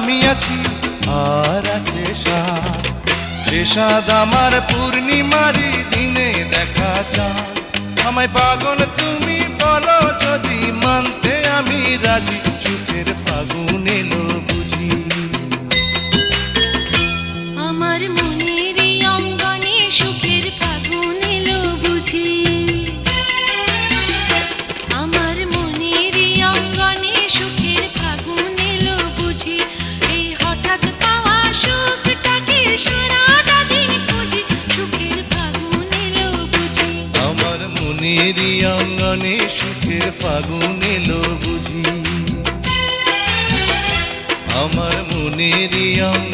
আমি আছি আর আছে সাদ, সে সাদ আমার পূর্ণিমারি দিনে দেখা চাঁদ। আমায় পাগল তুমি বলো যদি, মানতে আমি রাজি, সুখের ফাগুন এলো বুঝি। আমার মনের অঙ্গনে সুখের ফাগুন এলো বুঝি, আমার মনের অঙ্গনে সুখের ফাগুন এলো বুঝি। এই হঠাৎ পাওয়া সুখটাকে সারাটা দিন খুঁজি, সুখের ফাগুন এলো বুঝি। আমার মনের অঙ্গনে সুখের ফাগুন এলো বুঝি, আমার মনের অঙ্গনে